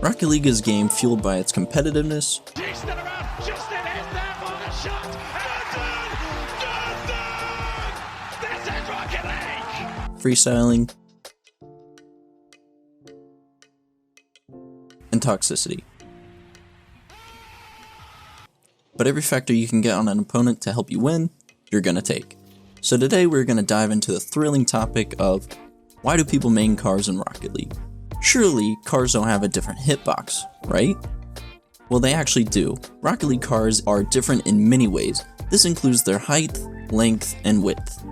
Rocket League is a game fueled by its competitiveness, freestyling, and toxicity. But every factor you can get on an opponent to help you win, you're gonna take. So today we're gonna dive into the thrilling topic of why do people main cars in Rocket League? Surely cars don't have a different hitbox, right? Well, they actually do. Rocket League cars are different in many ways. This includes their height, length, and width.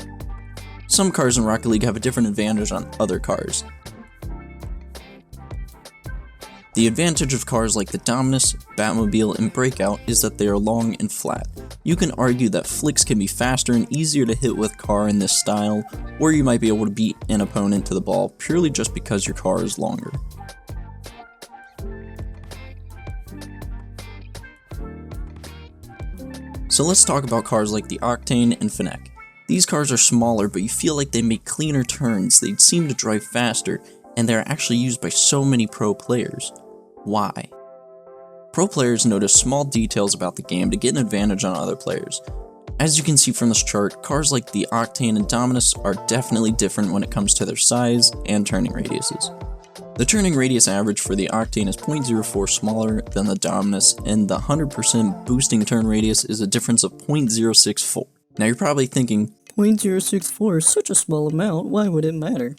Some cars in Rocket League have a different advantage on other cars. The advantage of cars like the Dominus, Batmobile, and Breakout is that they are long and flat. You can argue that flicks can be faster and easier to hit with car in this style, or you might be able to beat an opponent to the ball purely just because your car is longer. So let's talk about cars like the Octane and Fennec. These cars are smaller, but you feel like they make cleaner turns, they seem to drive faster, and they're actually used by so many pro players. Why? Pro players notice small details about the game to get an advantage on other players. As you can see from this chart, cars like the Octane and Dominus are definitely different when it comes to their size and turning radiuses. The turning radius average for the Octane is 0.04 smaller than the Dominus, and the 100% boosting turn radius is a difference of 0.064. Now you're probably thinking, 0.064 is such a small amount, why would it matter?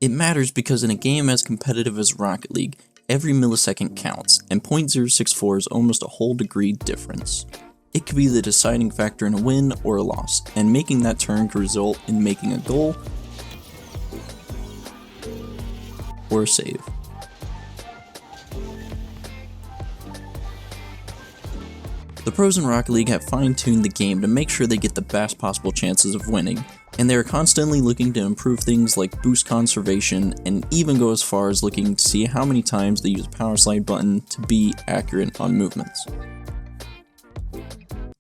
It matters because in a game as competitive as Rocket League, every millisecond counts, and 0.064 is almost a whole degree difference. It could be the deciding factor in a win or a loss, and making that turn could result in making a goal or a save. The pros in Rocket League have fine-tuned the game to make sure they get the best possible chances of winning, and they are constantly looking to improve things like boost conservation, and even go as far as looking to see how many times they use a power slide button to be accurate on movements.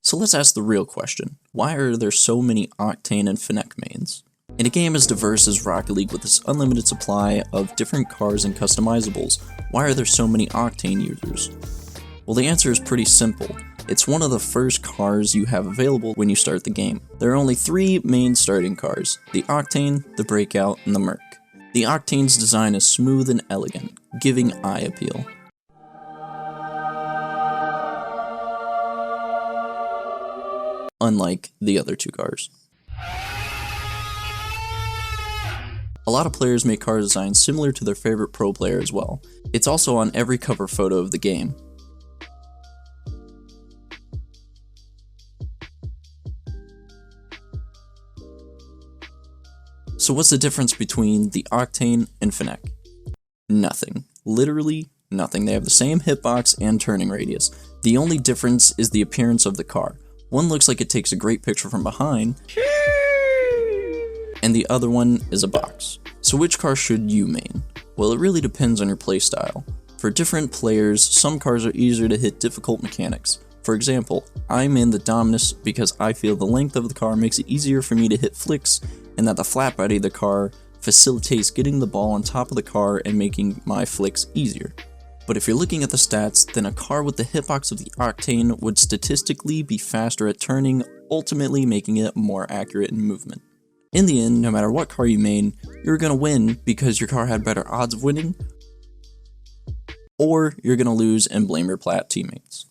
So let's ask the real question, why are there so many Octane and Fennec mains? In a game as diverse as Rocket League with its unlimited supply of different cars and customizables, why are there so many Octane users? Well, the answer is pretty simple. It's one of the first cars you have available when you start the game. There are only 3 main starting cars, the Octane, the Breakout, and the Merc. The Octane's design is smooth and elegant, giving eye appeal. Unlike the other 2 cars. A lot of players make car designs similar to their favorite pro player as well. It's also on every cover photo of the game. So what's the difference between the Octane and Fennec? Nothing. Literally nothing. They have the same hitbox and turning radius. The only difference is the appearance of the car. One looks like it takes a great picture from behind, and the other one is a box. So which car should you main? Well, it really depends on your playstyle. For different players, some cars are easier to hit difficult mechanics. For example, I'm in the Dominus because I feel the length of the car makes it easier for me to hit flicks, and that the flat body of the car facilitates getting the ball on top of the car and making my flicks easier. But if you're looking at the stats, then a car with the hitbox of the Octane would statistically be faster at turning, ultimately making it more accurate in movement. In the end, no matter what car you main, you're gonna win because your car had better odds of winning, or you're gonna lose and blame your plat teammates.